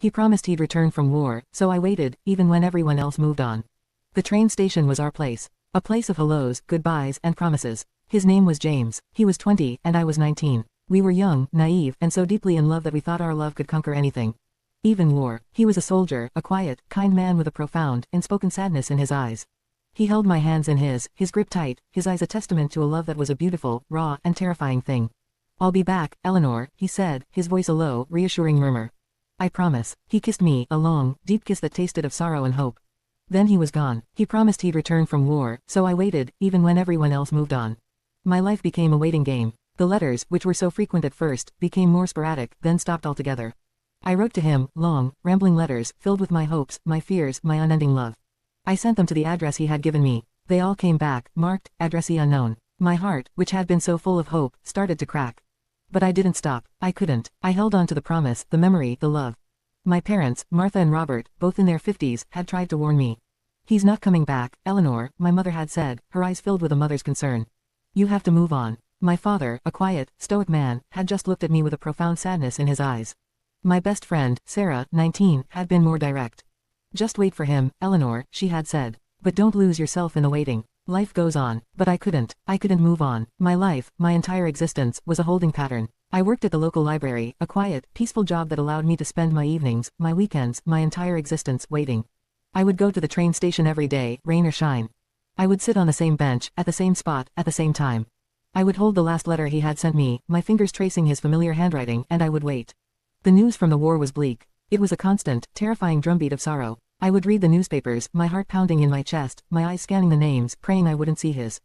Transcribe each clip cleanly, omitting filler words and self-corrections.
He promised he'd return from war, so I waited, even when everyone else moved on. The train station was our place. A place of hellos, goodbyes, and promises. His name was James. He was 20, and I was 19. We were young, naive, and so deeply in love that we thought our love could conquer anything. Even war. He was a soldier, a quiet, kind man with a profound, unspoken sadness in his eyes. He held my hands in his grip tight, his eyes a testament to a love that was a beautiful, raw, and terrifying thing. "I'll be back, Eleanor," he said, his voice a low, reassuring murmur. "I promise." He kissed me, a long, deep kiss that tasted of sorrow and hope. Then he was gone. He promised he'd return from war, so I waited, even when everyone else moved on. My life became a waiting game. The letters, which were so frequent at first, became more sporadic, then stopped altogether. I wrote to him, long, rambling letters, filled with my hopes, my fears, my unending love. I sent them to the address he had given me. They all came back, marked, addressee unknown. My heart, which had been so full of hope, started to crack. But I didn't stop. I couldn't. I held on to the promise, the memory, the love. My parents, Martha and Robert, both in their 50s, had tried to warn me. "He's not coming back, Eleanor," my mother had said, her eyes filled with a mother's concern. "You have to move on." My father, a quiet, stoic man, had just looked at me with a profound sadness in his eyes. My best friend, Sarah, 19, had been more direct. "Just wait for him, Eleanor," she had said. "But don't lose yourself in the waiting. Life goes on." But I couldn't. I couldn't move on. My life, my entire existence, was a holding pattern. I worked at the local library, a quiet, peaceful job that allowed me to spend my evenings, my weekends, my entire existence, waiting. I would go to the train station every day, rain or shine. I would sit on the same bench, at the same spot, at the same time. I would hold the last letter he had sent me, my fingers tracing his familiar handwriting, and I would wait. The news from the war was bleak. It was a constant, terrifying drumbeat of sorrow. I would read the newspapers, my heart pounding in my chest, my eyes scanning the names, praying I wouldn't see his.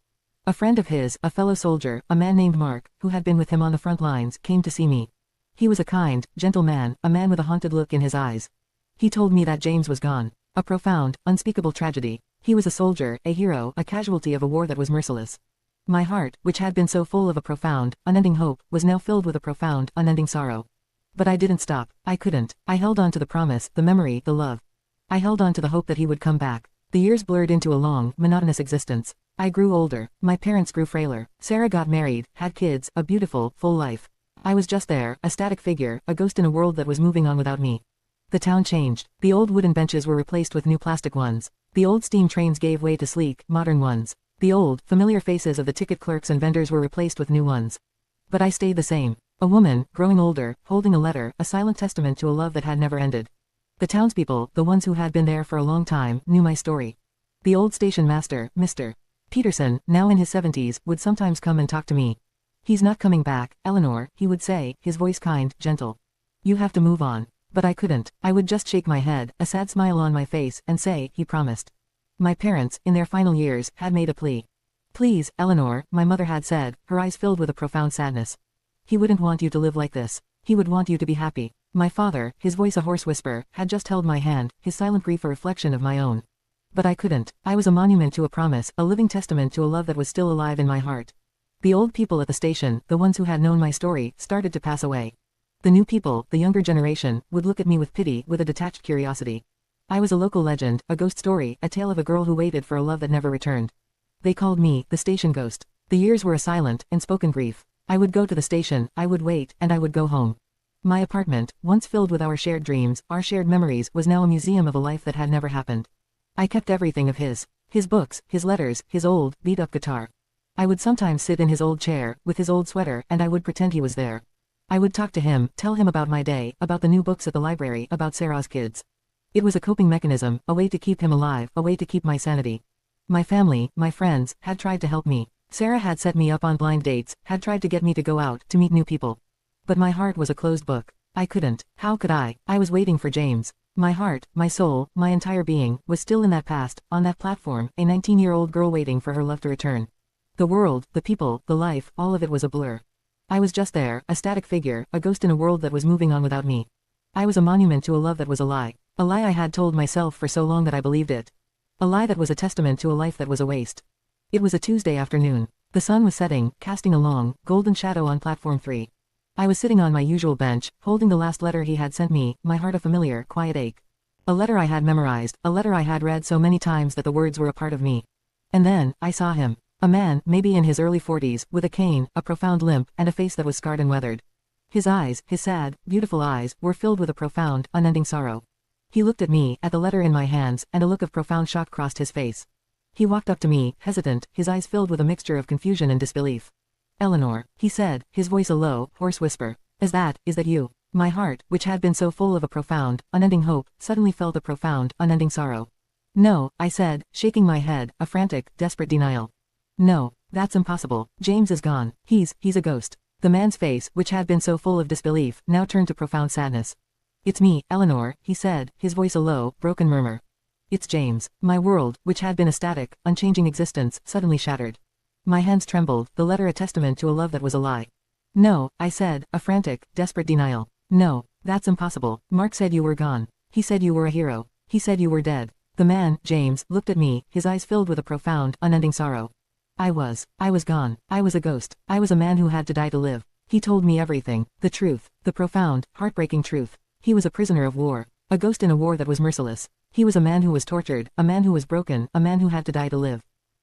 A friend of his, a fellow soldier, a man named Mark, who had been with him on the front lines, came to see me. He was a kind, gentle man, a man with a haunted look in his eyes. He told me that James was gone. A profound, unspeakable tragedy. He was a soldier, a hero, a casualty of a war that was merciless. My heart, which had been so full of a profound, unending hope, was now filled with a profound, unending sorrow. But I didn't stop. I couldn't. I held on to the promise, the memory, the love. I held on to the hope that he would come back. The years blurred into a long, monotonous existence. I grew older. My parents grew frailer. Sarah got married, had kids, a beautiful, full life. I was just there, a static figure, a ghost in a world that was moving on without me. The town changed. The old wooden benches were replaced with new plastic ones. The old steam trains gave way to sleek, modern ones. The old, familiar faces of the ticket clerks and vendors were replaced with new ones. But I stayed the same. A woman, growing older, holding a letter, a silent testament to a love that had never ended. The townspeople, the ones who had been there for a long time, knew my story. The old station master, Mr. Peterson, now in his 70s, would sometimes come and talk to me. "He's not coming back, Eleanor," he would say, his voice kind, gentle. "You have to move on." But I couldn't. I would just shake my head, a sad smile on my face, and say, "He promised." My parents, in their final years, had made a plea. "Please, Eleanor," my mother had said, her eyes filled with a profound sadness. "He wouldn't want you to live like this. He would want you to be happy." My father, his voice a hoarse whisper, had just held my hand, his silent grief a reflection of my own. But I couldn't. I was a monument to a promise, a living testament to a love that was still alive in my heart. The old people at the station, the ones who had known my story, started to pass away. The new people, the younger generation, would look at me with pity, with a detached curiosity. I was a local legend, a ghost story, a tale of a girl who waited for a love that never returned. They called me, the station ghost. The years were a silent, unspoken grief. I would go to the station, I would wait, and I would go home. My apartment, once filled with our shared dreams, our shared memories, was now a museum of a life that had never happened. I kept everything of his. His books, his letters, his old, beat-up guitar. I would sometimes sit in his old chair, with his old sweater, and I would pretend he was there. I would talk to him, tell him about my day, about the new books at the library, about Sarah's kids. It was a coping mechanism, a way to keep him alive, a way to keep my sanity. My family, my friends, had tried to help me. Sarah had set me up on blind dates, had tried to get me to go out, to meet new people. But my heart was a closed book. I couldn't. How could I? I was waiting for James. My heart, my soul, my entire being, was still in that past, on that platform, a 19-year-old girl waiting for her love to return. The world, the people, the life, all of it was a blur. I was just there, a static figure, a ghost in a world that was moving on without me. I was a monument to a love that was a lie I had told myself for so long that I believed it. A lie that was a testament to a life that was a waste. It was a Tuesday afternoon. The sun was setting, casting a long, golden shadow on platform 3. I was sitting on my usual bench, holding the last letter he had sent me, my heart a familiar, quiet ache. A letter I had memorized, a letter I had read so many times that the words were a part of me. And then, I saw him. A man, maybe in his early 40s, with a cane, a profound limp, and a face that was scarred and weathered. His eyes, his sad, beautiful eyes, were filled with a profound, unending sorrow. He looked at me, at the letter in my hands, and a look of profound shock crossed his face. He walked up to me, hesitant, his eyes filled with a mixture of confusion and disbelief. "Eleanor," he said, his voice a low, hoarse whisper. Is that you?" My heart, which had been so full of a profound, unending hope, suddenly felt a profound, unending sorrow. "No," I said, shaking my head, a frantic, desperate denial. "No, that's impossible. James is gone. He's a ghost." The man's face, which had been so full of disbelief, now turned to profound sadness. "It's me, Eleanor," he said, his voice a low, broken murmur. "It's James." My world, which had been a static, unchanging existence, suddenly shattered. My hands trembled, the letter a testament to a love that was a lie. "No," I said, a frantic, desperate denial. "No, that's impossible. Mark said you were gone. He said you were a hero. He said you were dead." The man, James, looked at me, his eyes filled with a profound, unending sorrow. I was gone. I was a ghost. I was a man who had to die to live. He told me everything, the truth, the profound, heartbreaking truth. He was a prisoner of war, a ghost in a war that was merciless. He was a man who was tortured, a man who was broken, a man who had to die to live.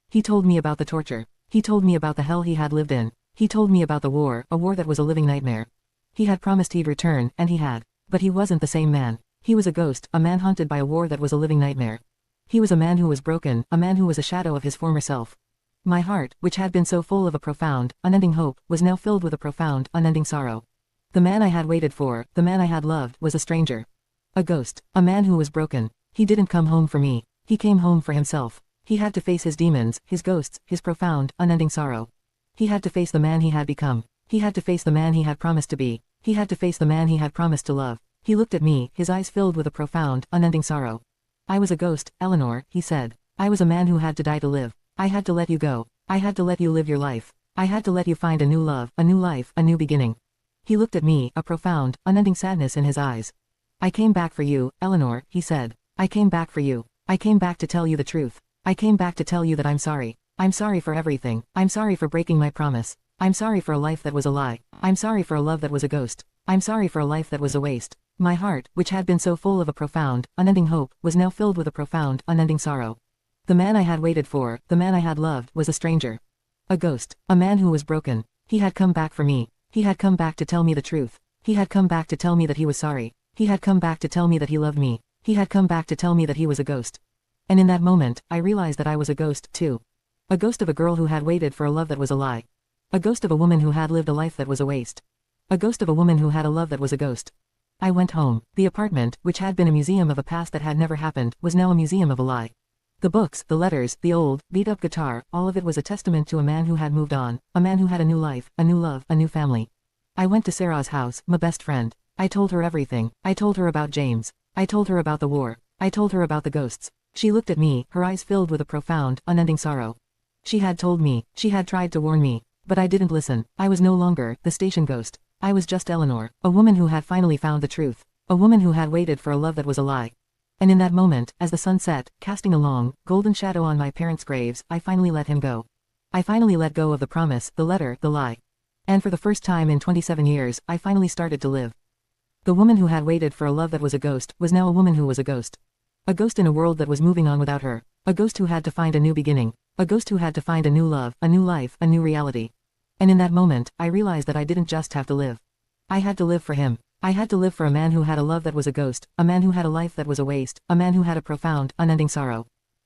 He told me about the torture. He told me about the hell he had lived in. He told me about the war, a war that was a living nightmare. He had promised he'd return, and he had. But he wasn't the same man. He was a ghost, a man haunted by a war that was a living nightmare. He was a man who was broken, a man who was a shadow of his former self. My heart, which had been so full of a profound, unending hope, was now filled with a profound, unending sorrow. The man I had waited for, the man I had loved, was a stranger. A ghost, a man who was broken. He didn't come home for me. He came home for himself. He had to face his demons, his ghosts, his profound, unending sorrow. He had to face the man he had become. He had to face the man he had promised to be. He had to face the man he had promised to love. He looked at me, his eyes filled with a profound, unending sorrow. "I was a ghost, Eleanor," he said. "I was a man who had to die to live. I had to let you go. I had to let you live your life. I had to let you find a new love, a new life, a new beginning." He looked at me, a profound, unending sadness in his eyes. "I came back for you, Eleanor," he said. "I came back for you. I came back to tell you the truth. I came back to tell you that I'm sorry. I'm sorry for everything. I'm sorry for breaking my promise. I'm sorry for a life that was a lie. I'm sorry for a love that was a ghost. I'm sorry for a life that was a waste." My heart, which had been so full of a profound, unending hope, was now filled with a profound, unending sorrow. The man I had waited for, the man I had loved, was a stranger. A ghost, a man who was broken. He had come back for me. He had come back to tell me the truth. He had come back to tell me that he was sorry. He had come back to tell me that he loved me. He had come back to tell me that he was a ghost. And in that moment, I realized that I was a ghost, too. A ghost of a girl who had waited for a love that was a lie. A ghost of a woman who had lived a life that was a waste. A ghost of a woman who had a love that was a ghost. I went home. The apartment, which had been a museum of a past that had never happened, was now a museum of a lie. The books, the letters, the old, beat-up guitar, all of it was a testament to a man who had moved on, a man who had a new life, a new love, a new family. I went to Sarah's house, my best friend. I told her everything. I told her about James. I told her about the war. I told her about the ghosts. She looked at me, her eyes filled with a profound, unending sorrow. She had told me. She had tried to warn me. But I didn't listen. I was no longer the station ghost. I was just Eleanor, a woman who had finally found the truth. A woman who had waited for a love that was a lie. And in that moment, as the sun set, casting a long, golden shadow on my parents' graves, I finally let him go. I finally let go of the promise, the letter, the lie. And for the first time in 27 years, I finally started to live. The woman who had waited for a love that was a ghost, was now a woman who was a ghost. A ghost in a world that was moving on without her. A ghost who had to find a new beginning. A ghost who had to find a new love, a new life, a new reality. And in that moment, I realized that I didn't just have to live. I had to live for him. I had to live for a man who had a love that was a ghost, a man who had a life that was a waste, a man who had a profound, unending sorrow.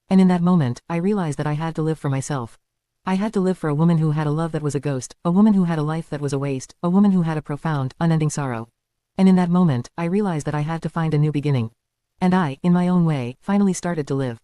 And in that moment, I realized that I had to live for myself. I had to live for a woman who had a love that was a ghost, a woman who had a life that was a waste, a woman who had a profound, unending sorrow. And in that moment, I realized that I had to find a new beginning. And I, in my own way, finally started to live.